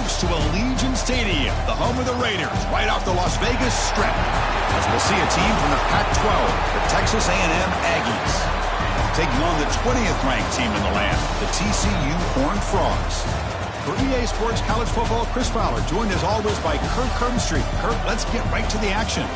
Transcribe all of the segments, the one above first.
host to Allegiant Stadium, the home of the Raiders, right off the Las Vegas Strip, as we'll see a team from the Pac-12, the Texas A&M Aggies, taking on the 20th-ranked team in the land, the TCU Horned Frogs. For EA Sports College Football, Chris Fowler, joined as always by Kurt Kirkstreet. Kurt, let's get right to the action.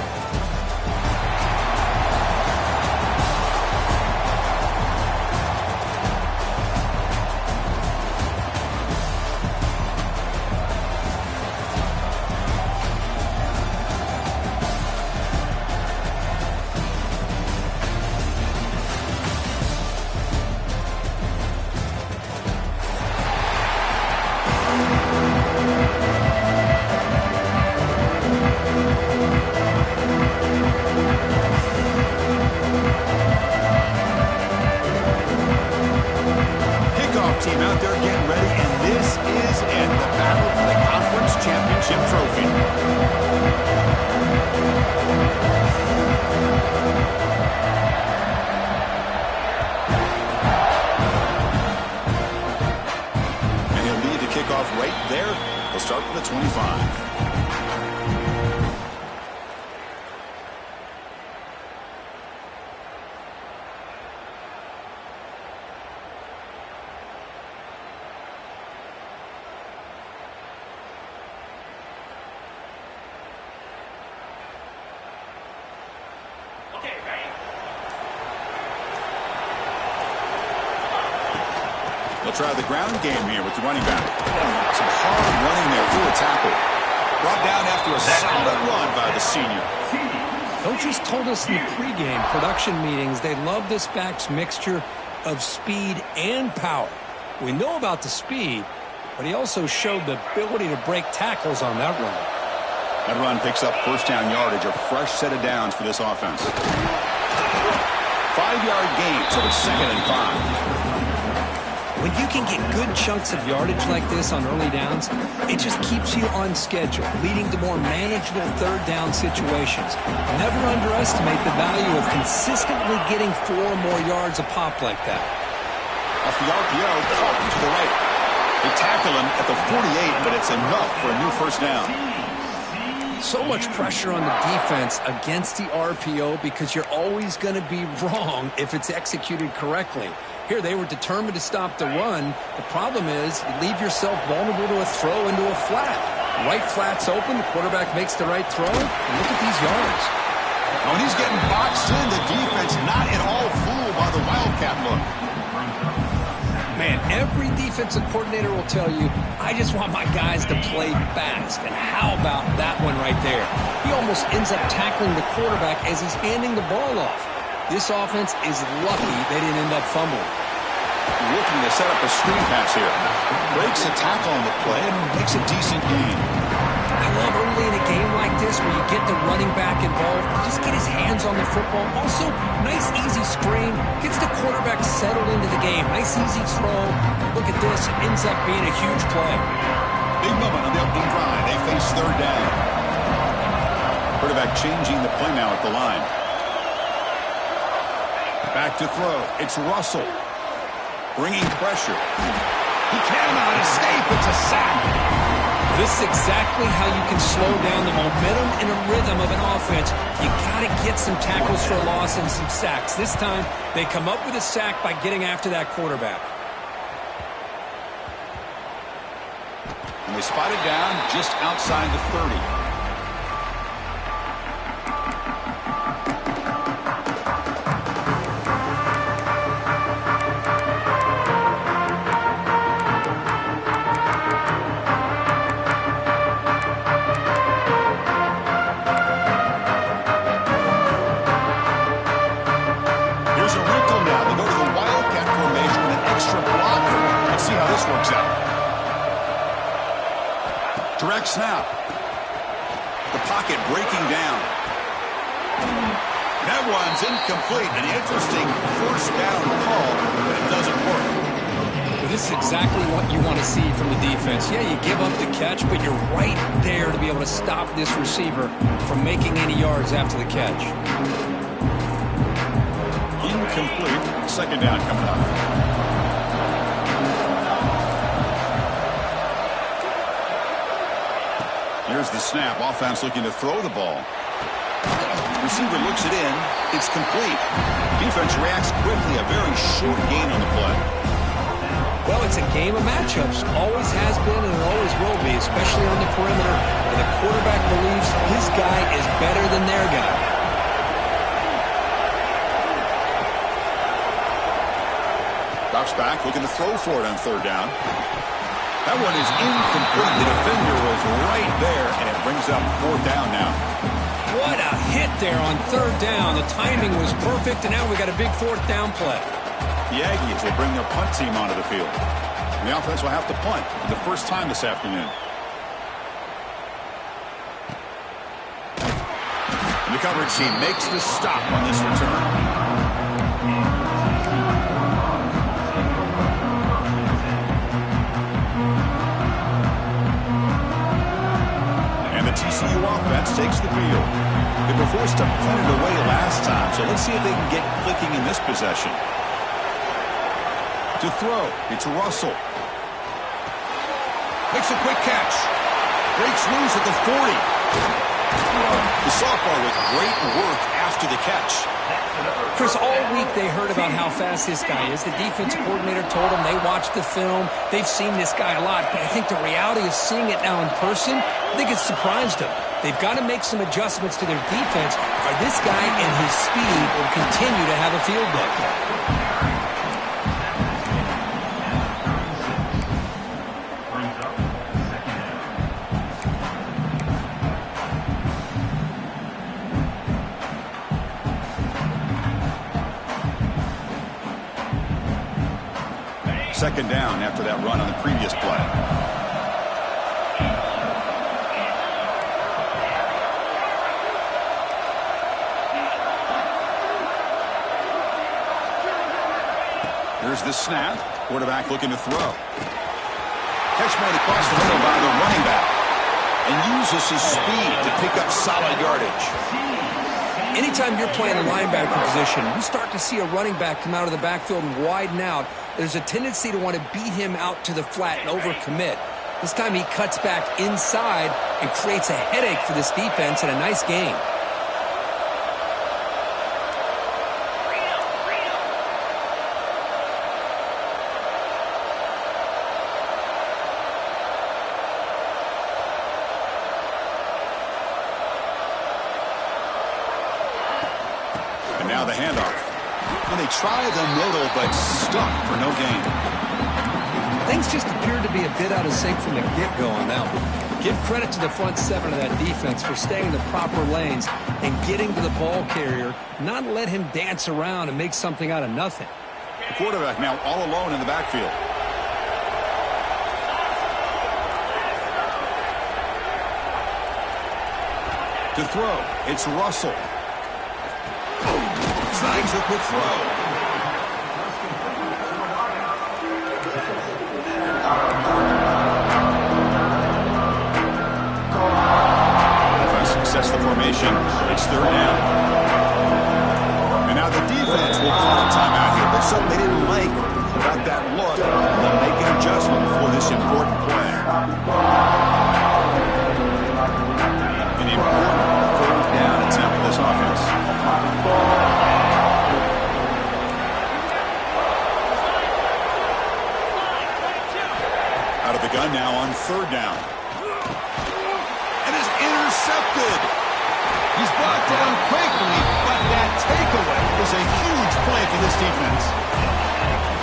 Team out there getting ready, and this is it, the battle for the conference championship trophy. And he'll lead the kickoff right there. He'll start from the 25. They'll try the ground game here with the running back. Some hard running there through a tackle. Brought down after a solid run by the senior. Coaches told us in the pregame production meetings they love this back's mixture of speed and power. We know about the speed, but he also showed the ability to break tackles on that run. That run picks up first down yardage, a fresh set of downs for this offense. 5-yard gain, so it's 2nd and 5. When you can get good chunks of yardage like this on early downs, it just keeps you on schedule, leading to more manageable third down situations. Never underestimate the value of consistently getting 4 or more yards a pop like that. Off the RPO, caught to the right. They tackle him at the 48, but it's enough for a new first down. So much pressure on the defense against the RPO because you're always going to be wrong if it's executed correctly. Here, they were determined to stop the run. The problem is you leave yourself vulnerable to a throw into a flat. Right flat's open. The quarterback makes the right throw. And look at these yards. When he's getting boxed in, the defense not at all fooled by the Wildcat look. Man, every defensive coordinator will tell you, I just want my guys to play fast. And how about that one right there? He almost ends up tackling the quarterback as he's handing the ball off. This offense is lucky they didn't end up fumbling. Looking to set up a screen pass here. Breaks a tackle on the play and makes a decent gain. I love early in a game like this where you get the running back involved. Just get his hands on the football. Also, nice easy screen. Gets the quarterback settled into the game. Nice easy throw. Look at this. It ends up being a huge play. Big moment on the opening drive. They face third down. Quarterback changing the play now at the line. Back to throw. It's Russell. Bringing pressure. He cannot escape. It's a sack. This is exactly how you can slow down the momentum and a rhythm of an offense. You got to get some tackles for a loss and some sacks. This time, they come up with a sack by getting after that quarterback. And they spot it down just outside the 30. Works out. Direct snap. The pocket breaking down. That one's incomplete. An interesting first down call, but it doesn't work. Well, this is exactly what you want to see from the defense. Yeah, you give up the catch, but you're right there to be able to stop this receiver from making any yards after the catch. Incomplete. Second down coming up. Here's the snap. Offense looking to throw the ball. Receiver looks it in. It's complete. Defense reacts quickly. A very short gain on the play. Well, it's a game of matchups. Always has been and it always will be, especially on the perimeter. And the quarterback believes his guy is better than their guy. Drops back, looking to throw for it on third down. That one is incomplete. The defender was right there, and it brings up fourth down now. What a hit there on third down. The timing was perfect, and now we got a big fourth down play. The Aggies will bring their punt team onto the field. The offense will have to punt for the first time this afternoon. And the coverage team makes the stop on this return. And the TCU offense takes the field. They were forced to punt it away last time, so let's see if they can get clicking in this possession. To throw, it's Russell. Makes a quick catch. Breaks loose at the 40. The sophomore with great work after the catch. Chris, all week they heard about how fast this guy is. The defense coordinator told them they watched the film. They've seen this guy a lot, but I think the reality of seeing it now in person, I think it's surprised them. They've got to make some adjustments to their defense, or this guy and his speed will continue to have a field day. Second down after that run on the previous play. Here's the snap. Quarterback looking to throw. Catch made across the middle by the running back. And uses his speed to pick up solid yardage. Anytime you're playing a linebacker position, you start to see a running back come out of the backfield and widen out. There's a tendency to want to beat him out to the flat and overcommit. This time he cuts back inside and creates a headache for this defense and a nice gain. Now the handoff. And they try the middle, but stuck for no gain. Things just appeared to be a bit out of sync from the get-go on that one. Give credit to the front seven of that defense for staying in the proper lanes and getting to the ball carrier, not let him dance around and make something out of nothing. The quarterback now all alone in the backfield. To throw, it's Russell. Snags a quick throw. Offense success the formation. It's third down. And now the defense will call a timeout here. There's something they didn't like about that look. They'll make an adjustment for this important play. An important third down attempt for this offense. Out of the gun now on third down. And is intercepted. He's brought down quickly, but that takeaway is a huge play for this defense.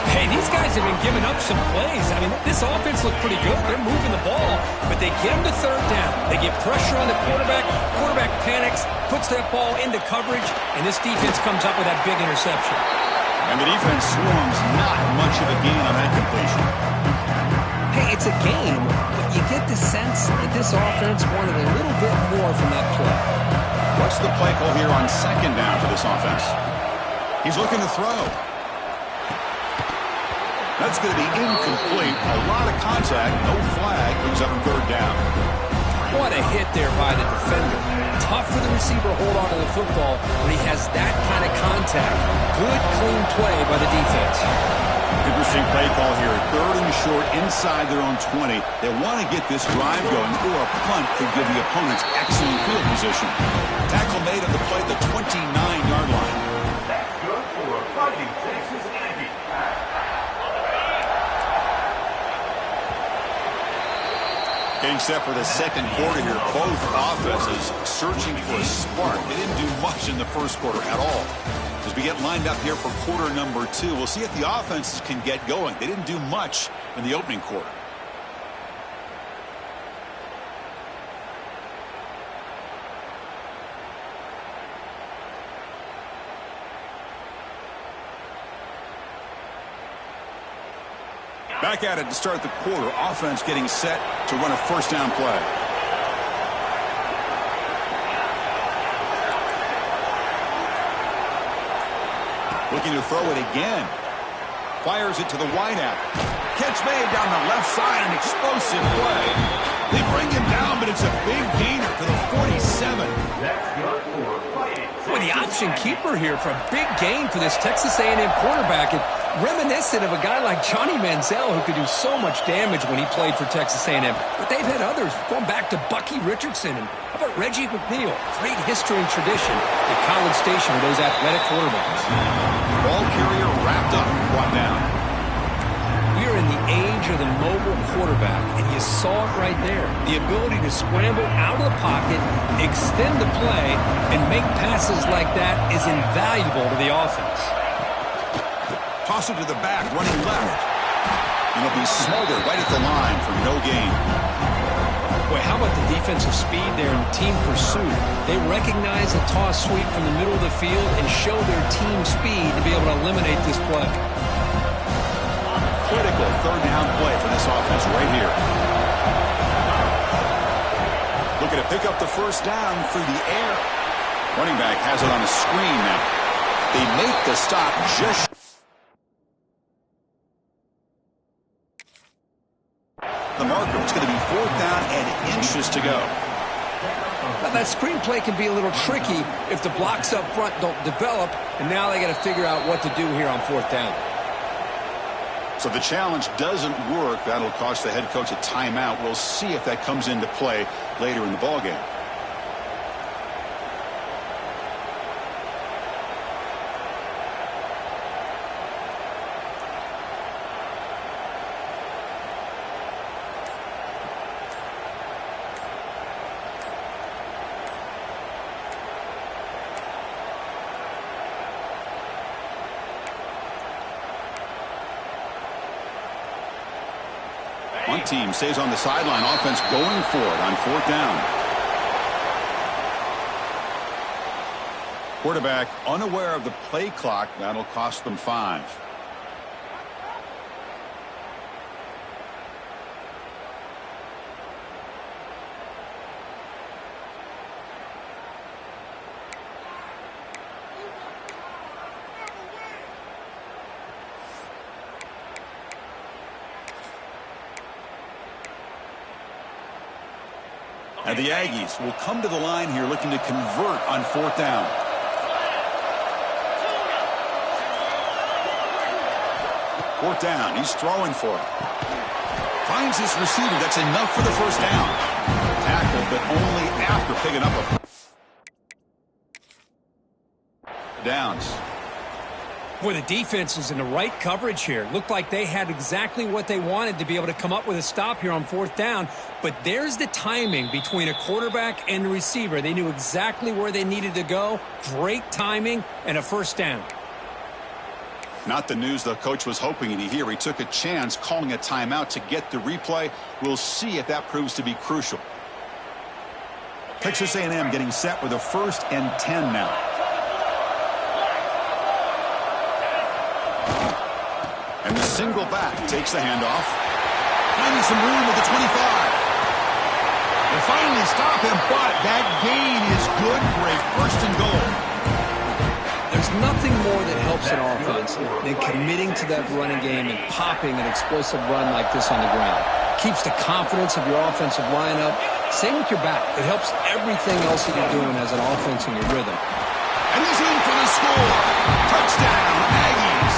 Hey, these guys have been giving up some plays. I mean, this offense looked pretty good. They're moving the ball, but they get him to third down. They get pressure on the quarterback. Quarterback panics, puts that ball into coverage, and this defense comes up with that big interception. And the defense swarms not much of a gain on that completion. Hey, it's a game, but you get the sense that this offense wanted a little bit more from that play. What's the play call here on second down for this offense? He's looking to throw. That's going to be incomplete. A lot of contact, no flag, brings up third down. What a hit there by the defender. Tough for the receiver to hold on to the football when he has that kind of contact. Good, clean play by the defense. Interesting play call here. 3rd and short inside their own 20. They want to get this drive going, or a punt could give the opponents excellent field position. Tackle made on the play at the 29-yard line. That's good for a Fighting Texas Aggie. Getting set for the second quarter here. Both offenses searching for a spark. They didn't do much in the first quarter at all. As we get lined up here for quarter number 2, we'll see if the offenses can get going. They didn't do much in the opening quarter. Back at it to start the quarter. Offense getting set to run a first down play. Looking to throw it again. Fires it to the wideout. Catch made down the left side, an explosive play. They bring him down, but it's a big gainer to the 47. That's good for a Fighting Texas. Boy, the option keeper here for a big gain for this Texas A&M quarterback. And reminiscent of a guy like Johnny Manziel, who could do so much damage when he played for Texas A&M. But they've had others, going back to Bucky Richardson. And how about Reggie McNeil? Great history and tradition at College Station with those athletic quarterbacks. Ball carrier wrapped up and brought down. We are in the age of the mobile quarterback, and you saw it right there. The ability to scramble out of the pocket, extend the play, and make passes like that is invaluable to the offense. Toss it to the back, running left. And it'll be smothered right at the line for no gain. Boy, how about the defensive speed there in team pursuit? They recognize a toss sweep from the middle of the field and show their team speed to be able to eliminate this play. Critical 3rd down play for this offense right here. Looking to pick up the first down through the air. Running back has it on a screen now. They make the stop just... The marker. It's going to be 4th down and inches to go. Now, that screen play can be a little tricky if the blocks up front don't develop, and now they got to figure out what to do here on 4th down. So the challenge doesn't work. That'll cost the head coach a timeout. We'll see if that comes into play later in the ballgame. One team stays on the sideline. Offense going for it on 4th down. Quarterback unaware of the play clock. That'll cost them 5. And the Aggies will come to the line here looking to convert on 4th down. Fourth down. He's throwing for it. Finds his receiver. That's enough for the first down. Tackled, but only after picking up a downs. Boy, the defense was in the right coverage here. Looked like they had exactly what they wanted to be able to come up with a stop here on 4th down. But there's the timing between a quarterback and the receiver. They knew exactly where they needed to go. Great timing and a first down. Not the news the coach was hoping to hear. He took a chance calling a timeout to get the replay. We'll see if that proves to be crucial. Texas A&M getting set with a 1st and 10 now. And the single back takes the handoff. Finding some room at the 25. They finally stop him, but that gain is good for a 1st and goal. There's nothing more that helps an offense than committing to that running game and popping an explosive run like this on the ground. Keeps the confidence of your offensive lineup. Same with your back. It helps everything else that you're doing as an offense in your rhythm. And he's in for the score. Touchdown, Aggies.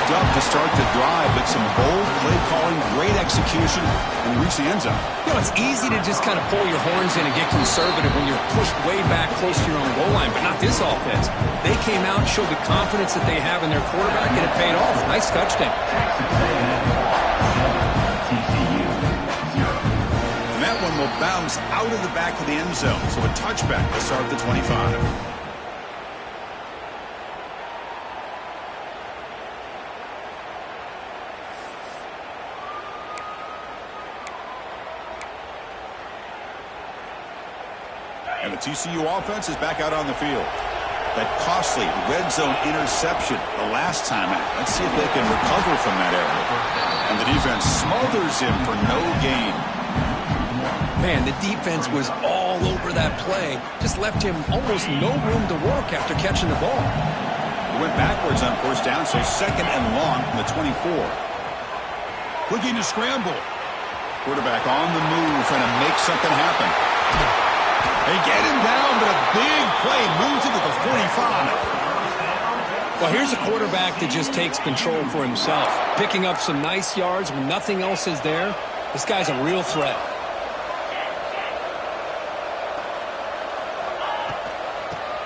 hyped up to start the drive, but some bold play calling, great execution, and reach the end zone. You know, it's easy to just kind of pull your horns in and get conservative when you're pushed way back close to your own goal line, but not this offense. They came out and showed the confidence that they have in their quarterback, and it paid off. Nice touchdown. TCU 0. And that one will bounce out of the back of the end zone, so a touchback to start the 25. And the TCU offense is back out on the field. That costly red zone interception the last time out. Let's see if they can recover from that error. And the defense smothers him for no gain. Man, the defense was all over that play. Just left him almost no room to work after catching the ball. He went backwards on first down, so second and long from the 24. Looking to scramble. Quarterback on the move, trying to make something happen. They get him down, but a big play moves into the 45. Well, here's a quarterback that just takes control for himself, picking up some nice yards when nothing else is there. This guy's a real threat.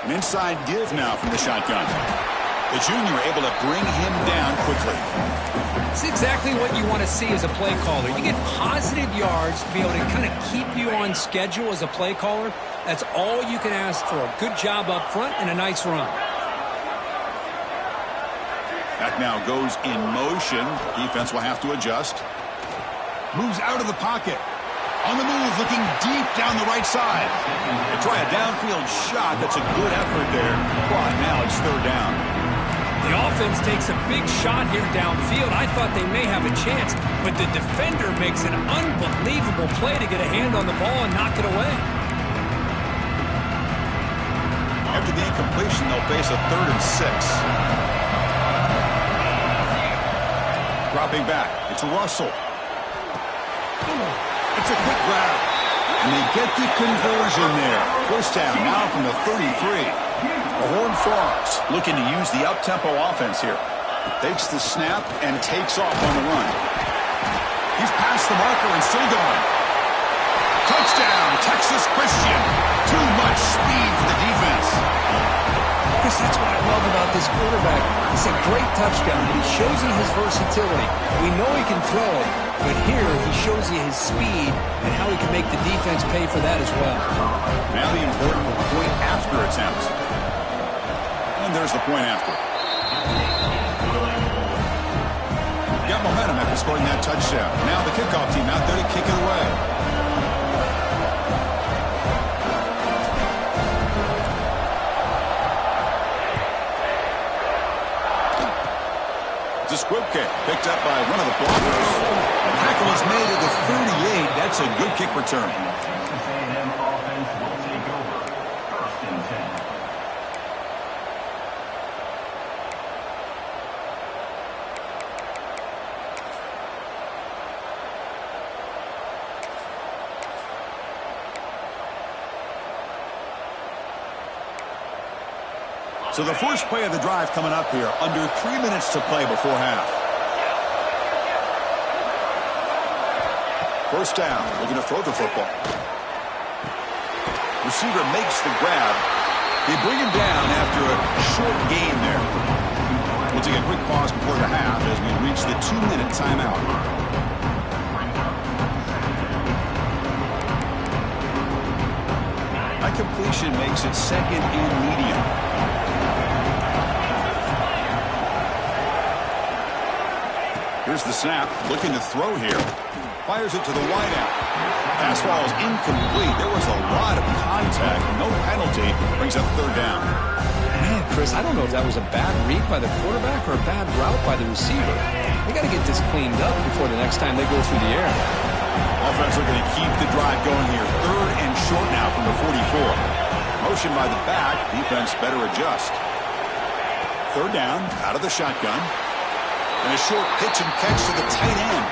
An inside give now from the shotgun. The junior able to bring him down quickly. It's exactly what you want to see as a play caller. You get positive yards to be able to kind of keep you on schedule as a play caller. That's all you can ask for. A good job up front and a nice run. That now goes in motion. Defense will have to adjust. Moves out of the pocket. On the move, looking deep down the right side. They try a downfield shot. That's a good effort there. But now it's third down. The offense takes a big shot here downfield. I thought they may have a chance, but the defender makes an unbelievable play to get a hand on the ball and knock it away. After the incompletion, they'll face a 3rd and 6. Dropping back. It's Russell. It's a quick grab. And they get the conversion there. First down now from the 33. The Horned Frogs looking to use the up-tempo offense here. Takes the snap and takes off on the run. He's past the marker and still going. Touchdown, Texas Christian. Too much speed for the defense. Chris, that's what I love about this quarterback. It's a great touchdown, but he shows you his versatility. We know he can throw it, but here he shows you his speed and how he can make the defense pay for that as well. Now the important point after attempt. And there's the point after. Got momentum after scoring that touchdown. Now the kickoff team out there to kick it away. It's a squib kick picked up by one of the blockers. The tackle is made at the 38. That's a good kick return. Texas A&M offense will take over. 1st and 10. So the first play of the drive coming up here, under 3 minutes to play before half. First down, looking to throw the football. Receiver makes the grab. They bring him down after a short gain there. We'll take a quick pause before the half as we reach the 2-minute timeout. That completion makes it 2nd and medium. Here's the snap, looking to throw here. Fires it to the wideout. Pass ball is incomplete. There was a lot of contact. No penalty. Brings up 3rd down. Man, Chris, I don't know if that was a bad read by the quarterback or a bad route by the receiver. They got to get this cleaned up before the next time they go through the air. Offense looking to keep the drive going here. 3rd and short now from the 44. Motion by the back. Defense better adjust. 3rd down, out of the shotgun. And a short pitch and catch to the tight end.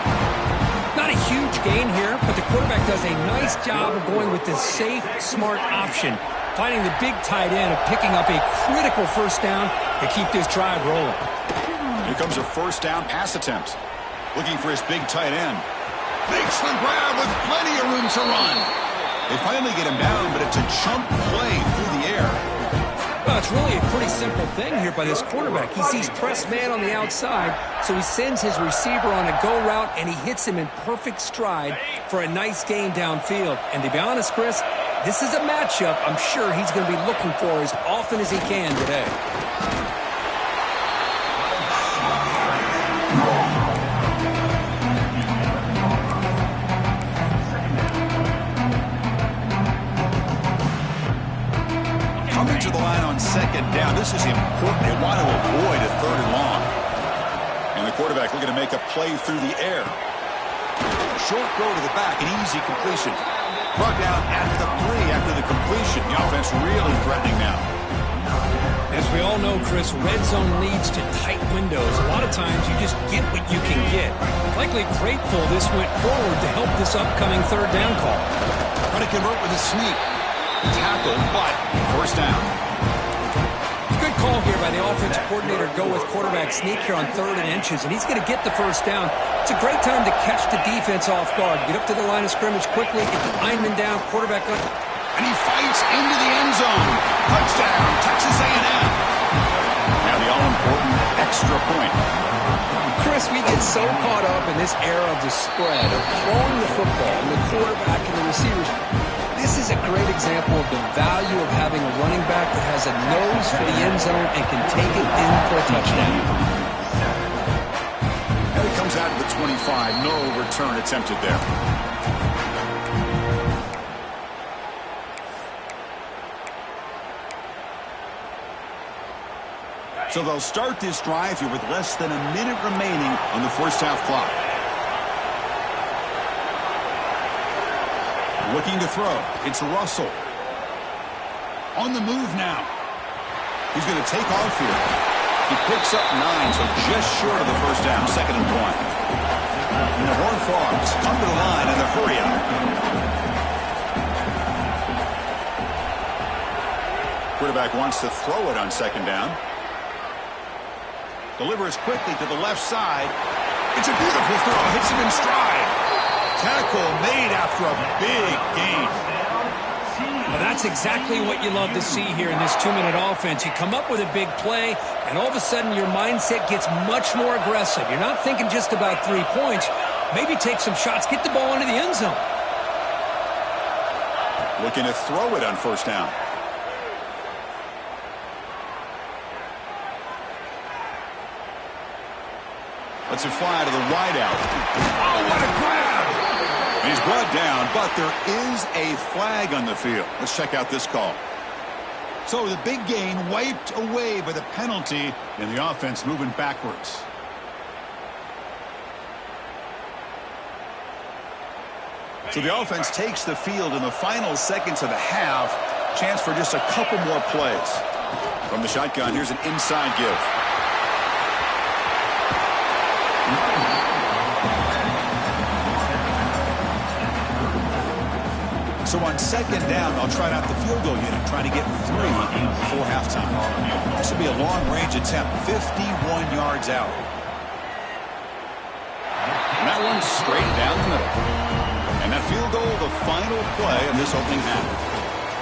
Not a huge gain here, but the quarterback does a nice job of going with the safe, smart option, finding the big tight end and picking up a critical first down to keep this drive rolling. Here comes a first down pass attempt. Looking for his big tight end. Makes the grab with plenty of room to run. They finally get him down, but it's a chunk play through the air. Well, it's really a pretty simple thing here by this quarterback. He sees press man on the outside, so he sends his receiver on a go route, and he hits him in perfect stride for a nice gain downfield. And to be honest, Chris, this is a matchup I'm sure he's going to be looking for as often as he can today. Coming to the line on second down. This is important. They want to avoid a third and long. And the quarterback looking to make a play through the air. Short throw to the back, an easy completion. Brought down at the 3 after the completion. The offense really threatening now. As we all know, Chris, red zone leads to tight windows. A lot of times you just get what you can get. Likely grateful this went forward to help this upcoming third down call. Trying to convert with a sneak. Tackle, but first down. Good call here by the offensive coordinator. Go with quarterback sneak here on 3rd and inches, and he's going to get the first down. It's a great time to catch the defense off guard. Get up to the line of scrimmage quickly, get the lineman down, quarterback up. And he fights into the end zone. Touchdown, Texas A&M. Now the all-important extra point. Chris, we get so caught up in this era of the spread, of throwing the football, and the quarterback and the receivers. This is a great example of the value of having a running back that has a nose for the end zone and can take it in for a touchdown. And it comes out to the 25. No return attempted there. So they'll start this drive here with less than a minute remaining on the first half clock. Looking to throw. It's Russell. On the move now. He's going to take off here. He picks up 9, so just short of the first down. 2nd and 1. And the Horned Frogs come to the line in the hurry up. Quarterback wants to throw it on 2nd down. Delivers quickly to the left side. It's a beautiful throw. Hits him in stride. Tackle made after a big gain. Well, that's exactly what you love to see here in this 2-minute offense. You come up with a big play, and all of a sudden your mindset gets much more aggressive. You're not thinking just about 3 points. Maybe take some shots, get the ball into the end zone. Looking to throw it on first down. Lets it fly to the wideout. Oh, what a grab! And he's brought down, but there is a flag on the field. Let's check out this call. So the big gain wiped away by the penalty, and the offense moving backwards. So the offense takes the field in the final seconds of the half. Chance for just a couple more plays. From the shotgun, here's an inside give. So on 2nd down, I'll try out the field goal unit, trying to get 3 before halftime. This will be a long-range attempt, 51 yards out. And that one's straight down the middle. And that field goal, the final play of this opening half.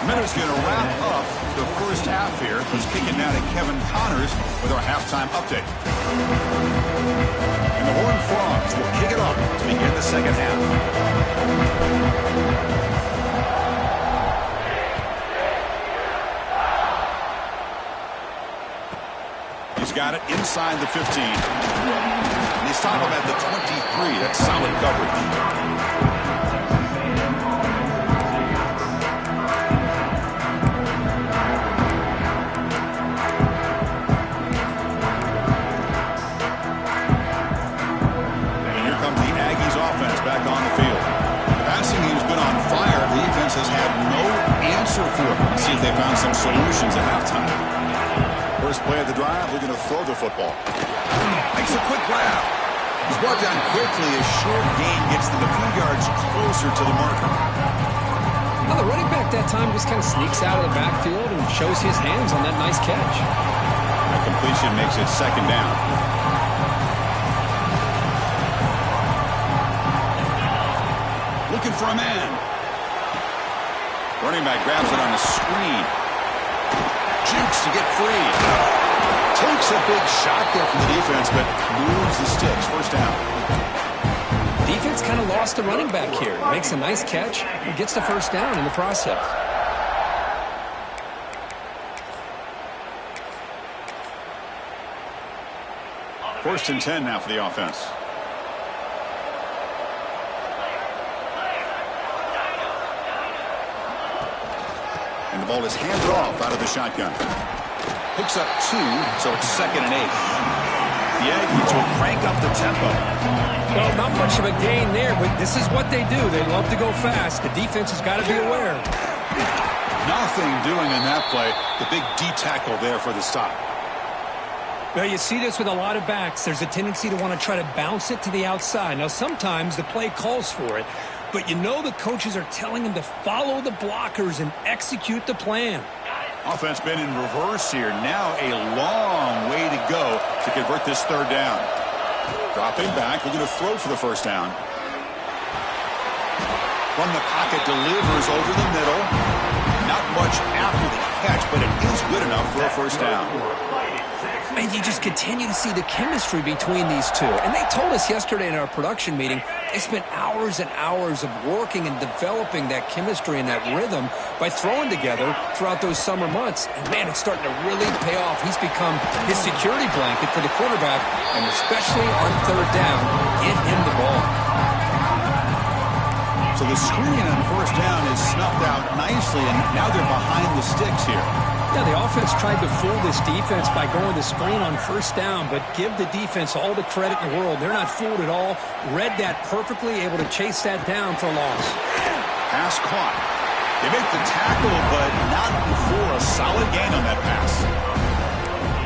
Minutes going to wrap up the first half here. Let's kick it now to Kevin Connors with our halftime update. And the Horned Frogs will kick it off to begin the second half. He's got it inside the 15. And he's top him at the 23. That's solid coverage. Back on the field. The passing game's been on fire. The defense has had no answer for it. Let's see if they found some solutions at halftime. First play of the drive, looking to throw the football. Makes a quick grab. He's brought down quickly. A short gain gets them a few yards closer to the marker. Well, the running back that time just kind of sneaks out of the backfield and shows his hands on that nice catch. That completion makes it 2nd down. for a man. Running back grabs it on the screen. Jukes to get free. Takes a big shot there from the defense, but moves the sticks. First down. Defense kind of lost the running back here. Makes a nice catch and gets the first down in the process. First and 10 now for the offense. And the ball is handed off out of the shotgun. Picks up 2, so it's 2nd and 8. The Aggies will crank up the tempo. Well, not much of a gain there, but this is what they do. They love to go fast. The defense has got to be aware. Nothing doing in that play. The big D tackle there for the stop. Well, you see this with a lot of backs. There's a tendency to want to try to bounce it to the outside. Now, sometimes the play calls for it, but you know the coaches are telling them to follow the blockers and execute the plan. Offense been in reverse here. Now a long way to go to convert this third down. Dropping back, looking to throw for the first down. From the pocket, delivers over the middle. Not much after the catch, but it is good enough for a first down. And you just continue to see the chemistry between these two. And they told us yesterday in our production meeting, they spent hours and hours of working and developing that chemistry and that rhythm by throwing together throughout those summer months. And, man, it's starting to really pay off. He's become his security blanket for the quarterback, and especially on third down, get him the ball. So the screen on first down is snuffed out nicely, and now they're behind the sticks here. Yeah, the offense tried to fool this defense by going the screen on first down, but give the defense all the credit in the world. They're not fooled at all. Read that perfectly, able to chase that down for a loss. Pass caught. They make the tackle, but not before a solid gain on that pass.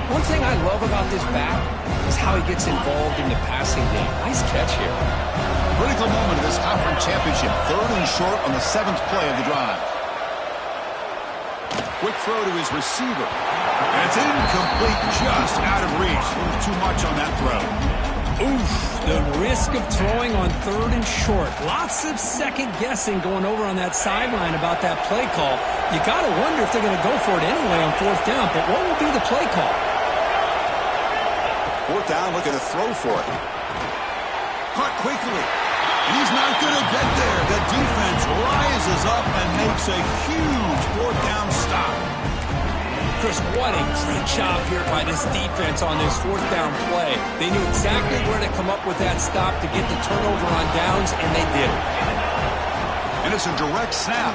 One thing I love about this back is how he gets involved in the passing game. Nice catch here. Critical moment of this conference championship. 3rd and short on the 7th play of the drive. Quick throw to his receiver. And it's incomplete, just out of reach. A little too much on that throw. Oof, the risk of throwing on 3rd and short. Lots of second guessing going over on that sideline about that play call. You got to wonder if they're going to go for it anyway on 4th down, but what will be the play call? 4th down, looking to throw for it. Caught quickly. He's not going to get there. The defense rises up and makes a huge 4th down stop. Chris, what a great job here by this defense on this 4th down play. They knew exactly where to come up with that stop to get the turnover on downs, and they did it. And it's a direct snap.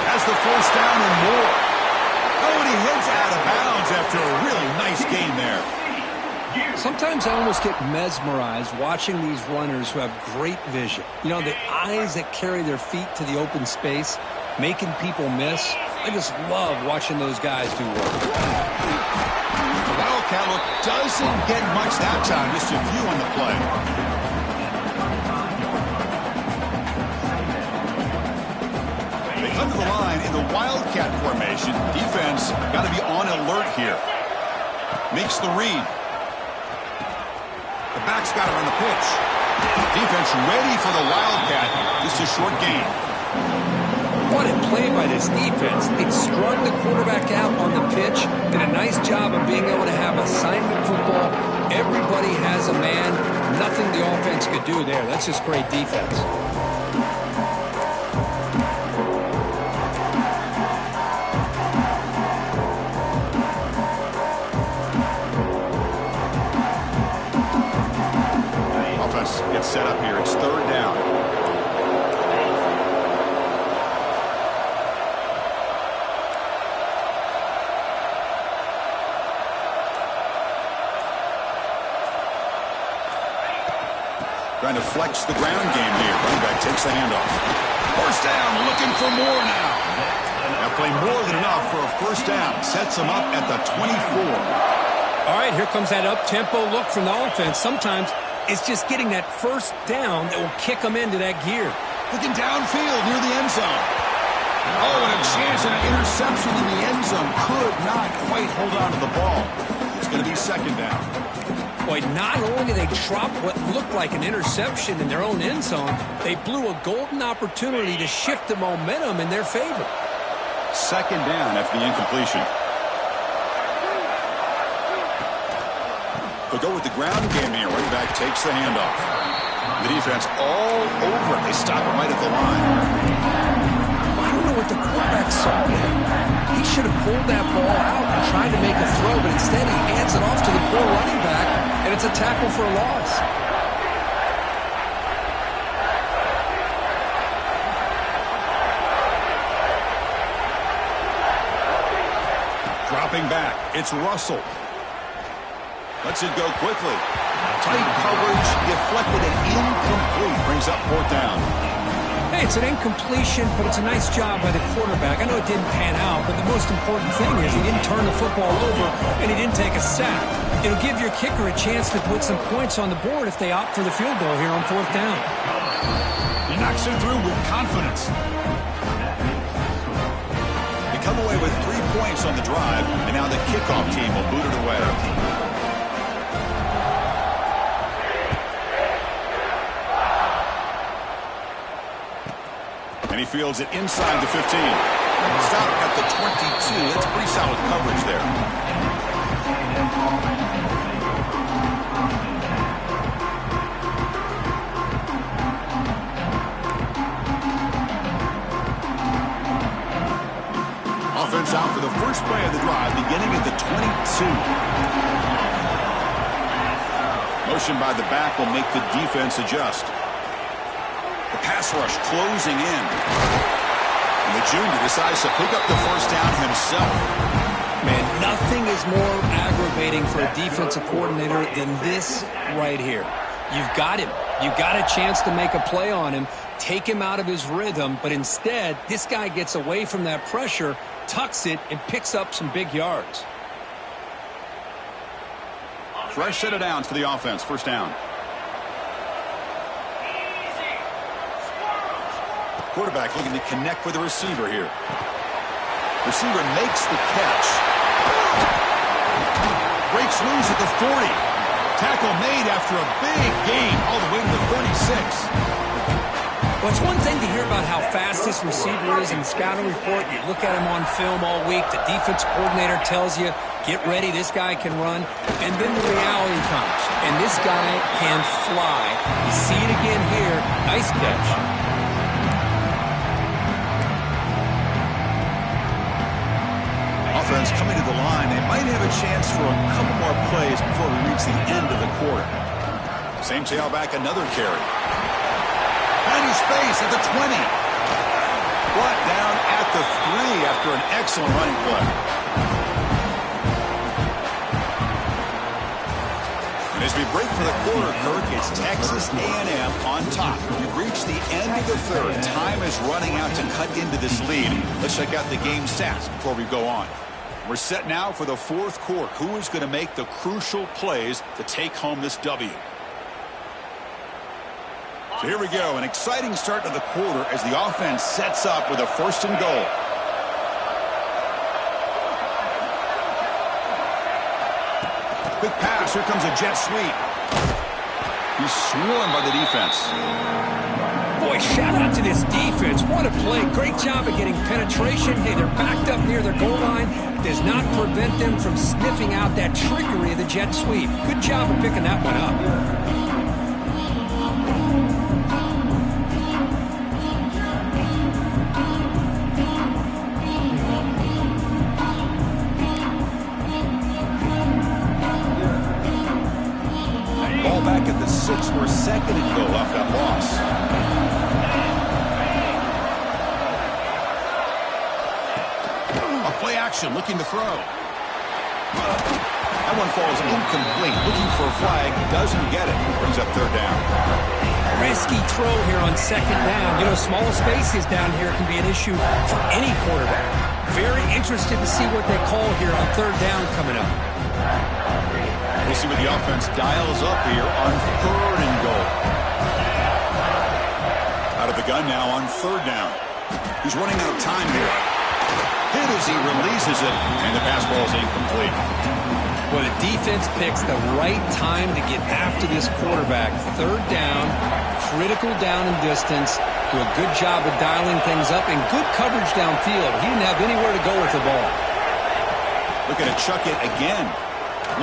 Has the first down and more. Oh, and he heads out of bounds after a really nice gain there. Sometimes I almost get mesmerized watching these runners who have great vision. You know, the eyes that carry their feet to the open space, making people miss. I just love watching those guys do work. The Wildcat look doesn't get much that time, just a few on the play. They come to the line in the Wildcat formation. Defense got to be on alert here. Makes the read. The back's got it on the pitch. Defense ready for the Wildcat. Just a short gain. What a play by this defense. It strung the quarterback out on the pitch. Did a nice job of being able to have assignment football. Everybody has a man. Nothing the offense could do there. That's just great defense. Gets set up here. It's 3rd down. Trying to flex the ground game here. Running back takes the handoff. First down, looking for more now. Now play more than enough for a first down. Sets them up at the 24. All right, here comes that up-tempo look from the offense. Sometimes it's just getting that first down that will kick them into that gear. Looking downfield near the end zone. Oh, and a chance at an interception in the end zone. Could not quite hold on to the ball. It's going to be 2nd down. Boy, not only did they drop what looked like an interception in their own end zone, they blew a golden opportunity to shift the momentum in their favor. Second down after the incompletion. They'll go with the ground game here. Running back takes the handoff. The defense all over it. They stop it right at the line. I don't know what the quarterback saw there. He should have pulled that ball out and tried to make a throw, but instead he hands it off to the poor running back, and it's a tackle for a loss. Dropping back, it's Russell. Lets it go quickly. Tight coverage, deflected and incomplete. Brings up fourth down. Hey, it's an incompletion, but it's a nice job by the quarterback. I know it didn't pan out, but the most important thing is he didn't turn the football over and he didn't take a sack. It'll give your kicker a chance to put some points on the board if they opt for the field goal here on fourth down. He knocks it through with confidence. They come away with 3 points on the drive, and now the kickoff team will boot it away. And he fields it inside the 15. Stop at the 22. That's pretty solid coverage there. Offense out for the first play of the drive, beginning at the 22. Motion by the back will make the defense adjust. The pass rush closing in. And the junior decides to pick up the first down himself. Man, nothing is more aggravating for a defensive coordinator than this right here. You've got him. You've got a chance to make a play on him, take him out of his rhythm, but instead, this guy gets away from that pressure, tucks it, and picks up some big yards. Fresh set of downs for the offense. First down. Quarterback looking to connect with the receiver here. Receiver makes the catch. Breaks loose at the 40. Tackle made after a big gain all the way to the 36. Well, it's one thing to hear about how fast this receiver is in the scouting report. You look at him on film all week. The defense coordinator tells you, get ready, this guy can run. And then the reality comes. And this guy can fly. You see it again here. Nice catch. Offense coming to the line. They might have a chance for a couple more plays before we reach the end of the quarter. Same tailback, another carry. Finding space at the 20. Brought down at the 3 after an excellent running play. And as we break for the quarter, Kirk, it's Texas A&M on top. We've reached the end of the third. Time is running out to cut into this lead. Let's check out the game stats before we go on. We're set now for the fourth quarter. Who is going to make the crucial plays to take home this W? So here we go. An exciting start to the quarter as the offense sets up with a first and goal. Quick pass. Here comes a jet sweep. He's swarmed by the defense. Boy, shout out to this defense. What a play. Great job of getting penetration. Hey, they're backed up near their goal line. It does not prevent them from sniffing out that trickery of the jet sweep. Good job of picking that one up. Back at the 6 for a second and goal off that loss. A play action looking to throw. That one falls incomplete. Looking for a flag. Doesn't get it. Brings up third down. Risky throw here on second down. You know, small spaces down here can be an issue for any quarterback. Very interested to see what they call here on third down coming up. We'll see what the offense dials up here on third and goal. Out of the gun now on third down. He's running out of time here. Hit as he releases it, and the pass ball is incomplete. Well, the defense picks the right time to get after this quarterback. Third down, critical down and distance. Do a good job of dialing things up and good coverage downfield. He didn't have anywhere to go with the ball. Looking to chuck it again.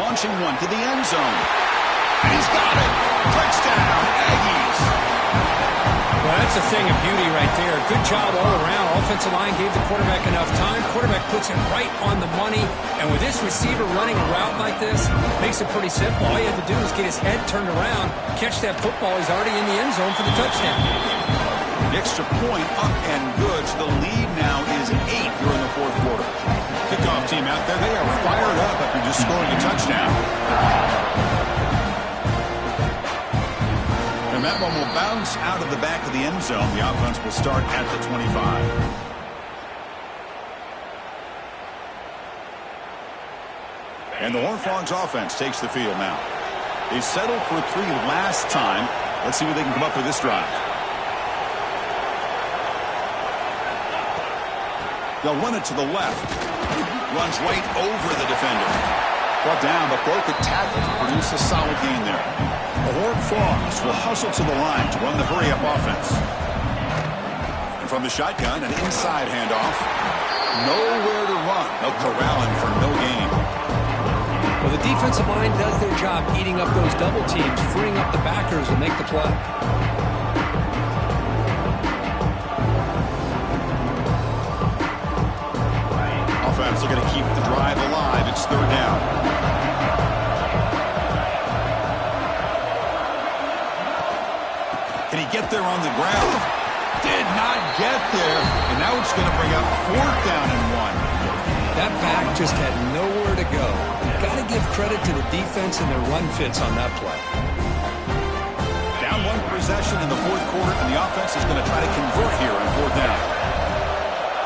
Launching one to the end zone. And he's got it. Touchdown, Aggies. Well, that's a thing of beauty right there. Good job all around. Offensive line gave the quarterback enough time. Quarterback puts it right on the money. And with this receiver running a route like this, makes it pretty simple. All you have to do is get his head turned around, catch that football. He's already in the end zone for the touchdown. The extra point up and good. So the lead now is 8 here in the fourth quarter. Kickoff team out there. They are fired up after just scoring a touchdown. And that one will bounce out of the back of the end zone. The offense will start at the 25. And the Horned Frogs offense takes the field now. They settled for 3 last time. Let's see what they can come up with this drive. They'll run it to the left. Runs right over the defender. Brought down, but broke a tackle to produce a solid gain there. The Horned Frogs will hustle to the line to run the hurry-up offense. And from the shotgun, an inside handoff. Nowhere to run. They'll corral him for no gain. Well, the defensive line does their job eating up those double teams, freeing up the backers to make the play. Offense looking to keep the drive alive. It's third down. Can he get there on the ground? Did not get there. And now it's going to bring up fourth down and 1. That back just had nowhere to go. Got to give credit to the defense and their run fits on that play. Down 1 possession in the fourth quarter, and the offense is going to try to convert here on fourth down.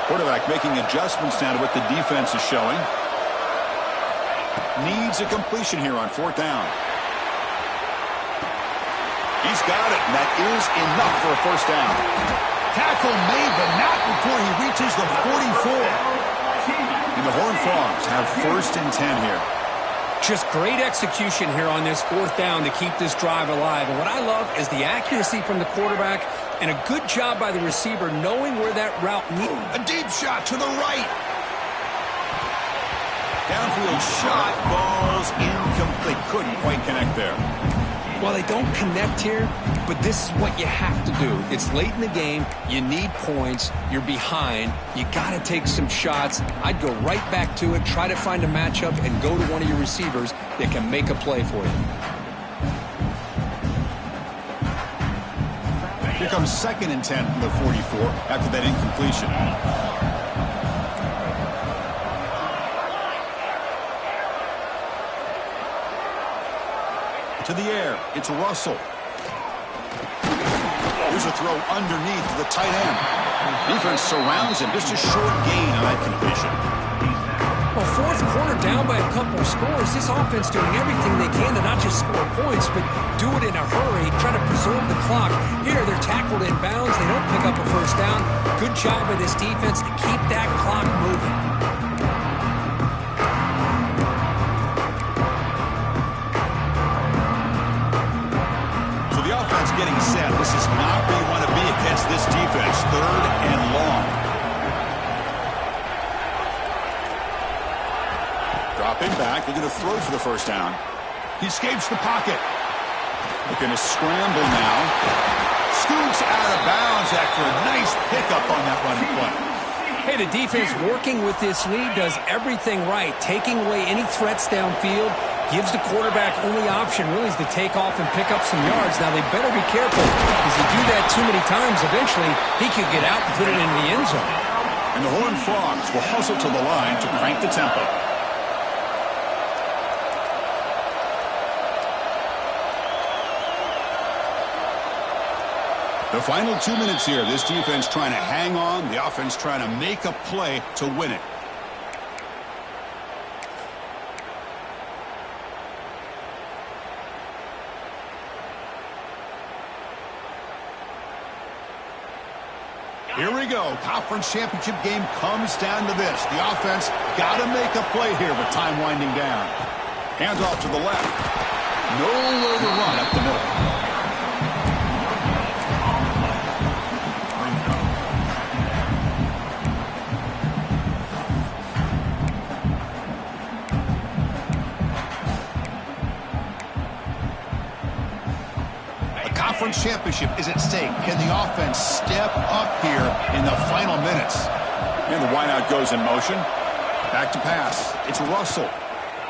Quarterback making adjustments now to what the defense is showing. Needs a completion here on fourth down. He's got it, and that is enough for a first down. Tackle made, but not before he reaches the 44. And the Horned Frogs have first and 10 here. Just great execution here on this fourth down to keep this drive alive. And what I love is the accuracy from the quarterback and a good job by the receiver knowing where that route needs. A deep shot to the right. Downfield shot, falls incomplete. Couldn't quite connect there. Well, they don't connect here, but this is what you have to do. It's late in the game. You need points. You're behind. You got to take some shots. I'd go right back to it, try to find a matchup, and go to one of your receivers that can make a play for you. Here comes second and 10 from the 44 after that incompletion. To the air, it's Russell. Here's a throw underneath to the tight end. Defense surrounds him, just a short gain on that completion. Well, fourth quarter down by a couple of scores. This offense doing everything they can to not just score points, but do it in a hurry, try to preserve the clock. Here, they're tackled in bounds. They don't pick up a first down. Good job by this defense to keep that clock moving. Getting set. This is not where you want to be against this defense. Third and long. Dropping back. They're going to throw for the first down. He escapes the pocket. They're going to scramble now. Scoots out of bounds after a nice pickup on that running play. Hey, the defense working with this lead does everything right. Taking away any threats downfield. Gives the quarterback only option really is to take off and pick up some yards. Now, they better be careful because if you do that too many times, eventually he could get out and put it into the end zone. And the Horned Frogs will hustle to the line to crank the tempo. The final 2 minutes here. This defense trying to hang on. The offense trying to make a play to win it. Here we go. Conference championship game comes down to this. The offense got to make a play here with time winding down. Hands off to the left. Nowhere to run up the middle. Conference championship is at stake. Can the offense step up here in the final minutes? And the wideout goes in motion. Back to pass. It's Russell.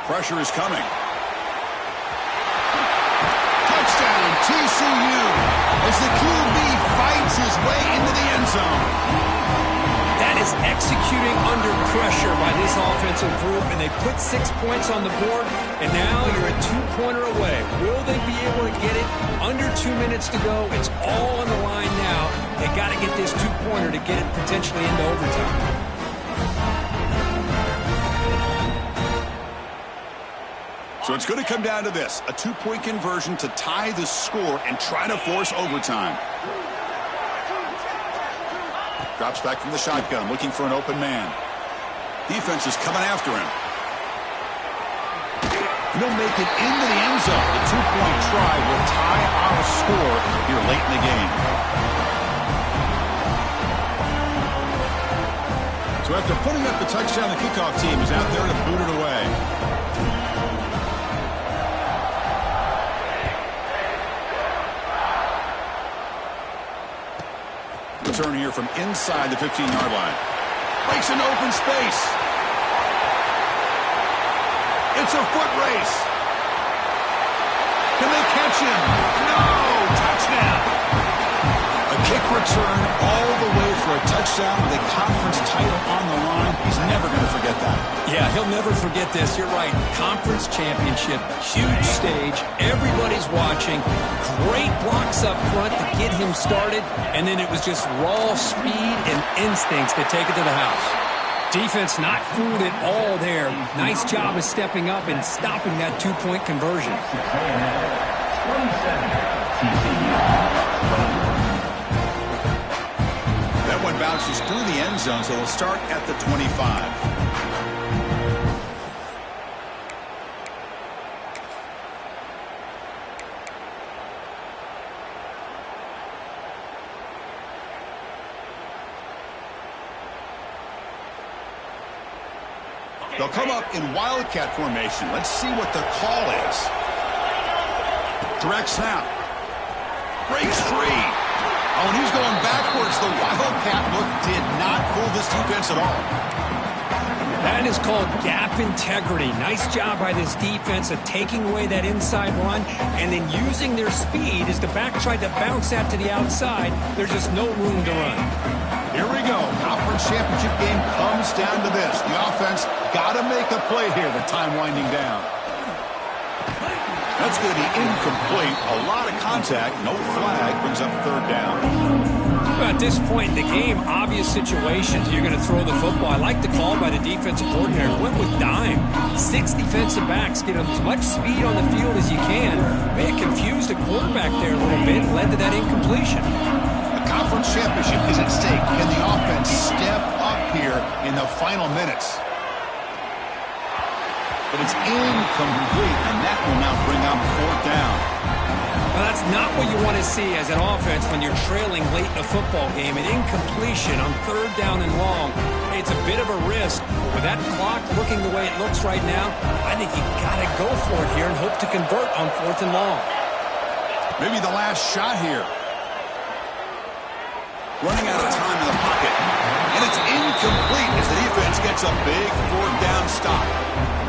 Pressure is coming. Touchdown, TCU, as the QB fights his way into the end zone. That is executing under pressure by this offensive group, and they put 6 points on the board, and now you're a two-pointer away. Will they be able to get it? Under 2 minutes to go. It's all on the line now. They got to get this two-pointer to get it potentially into overtime. So it's going to come down to this, a two-point conversion to tie the score and try to force overtime. Drops back from the shotgun, looking for an open man. Defense is coming after him. He'll make it into the end zone. The two-point try will tie our score here late in the game. So after putting up the touchdown, the kickoff team is out there to boot it away. Return here from inside the 15-yard line. Breaks an open space. It's a foot race. Can they catch him? No! Touchdown! A kick return all the way for a touchdown with a conference title on the line. He's never going to forget that. Yeah, he'll never forget this. You're right. Conference championship, huge stage. Everybody's watching. Great blocks up front to get him started, and then it was just raw speed and instincts to take it to the house. Defense not fooled at all there. Nice job of stepping up and stopping that two-point conversion. That one bounces through the end zone, so they'll start at the 25. They'll come up in wildcat formation. Let's see what the call is. Direct snap. Breaks free. Oh, and he's going backwards. The wildcat look did not fool this defense at all. That is called gap integrity. Nice job by this defense of taking away that inside run and then using their speed as the back tried to bounce that to the outside. There's just no room to run. Here we go. Conference championship game comes down to this. The offense got to make a play here with time winding down. That's going to be incomplete. A lot of contact. No flag. Brings up third down. Well, at this point in the game, obvious situations, you're going to throw the football. I like the call by the defensive coordinator. Went with dime. 6 defensive backs. Get as much speed on the field as you can. May have confused the quarterback there a little bit. Led to that incompletion. Conference championship is at stake. Can the offense step up here in the final minutes? But it's incomplete, and that will now bring up fourth down. Well, that's not what you want to see as an offense when you're trailing late in a football game. An incompletion on third down and long. It's a bit of a risk. But with that clock looking the way it looks right now, I think you got to go for it here and hope to convert on fourth and long. Maybe the last shot here. Running out of time in the pocket. And it's incomplete as the defense gets a big fourth down stop.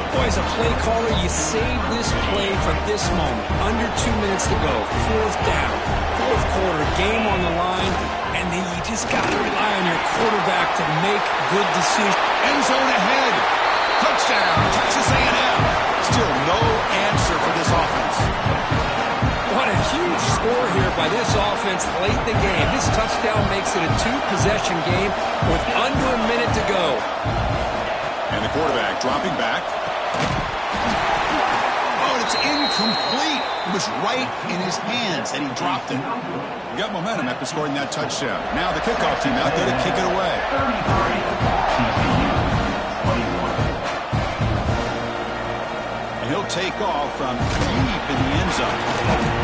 Boy, as a play caller, you save this play for this moment. Under 2 minutes to go. Fourth down. Fourth quarter. Game on the line. And then you just got to rely on your quarterback to make good decisions. End zone ahead. Touchdown. Texas A&M. Still no answer for this offense. What a huge score here by this offense late in the game. This touchdown makes it a two-possession game with under a minute to go. And the quarterback dropping back. Oh, it's incomplete. It was right in his hands, and he dropped it. He got momentum after scoring that touchdown. Now the kickoff team out there to kick it away. 33, TCU, 21. And he'll take off from deep in the end zone.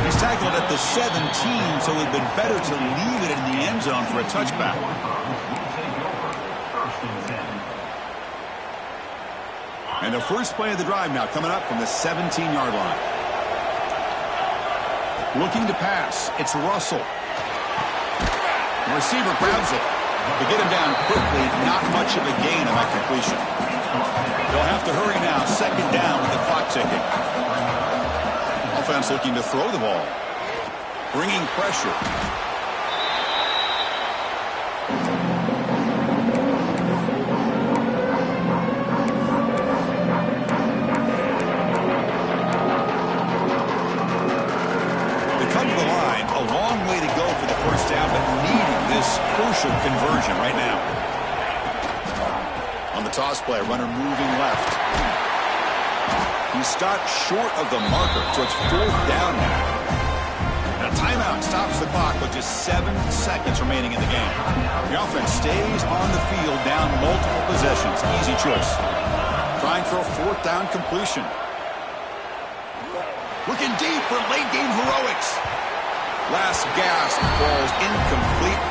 He's tackled at the 17, so it would have been better to leave it in the end zone for a touchback. And the first play of the drive now coming up from the 17-yard line. Looking to pass. It's Russell. The receiver grabs it. To get him down quickly, not much of a gain on that completion. They'll have to hurry now. Second down with the clock ticking. Offense looking to throw the ball. Bringing pressure. Crucial conversion right now. On the toss play, runner moving left. He stopped short of the marker, so it's fourth down now. And a timeout stops the clock with just 7 seconds remaining in the game. The offense stays on the field down multiple possessions. Easy choice. Trying for a fourth down completion. Looking deep for late game heroics. Last gasp falls incomplete.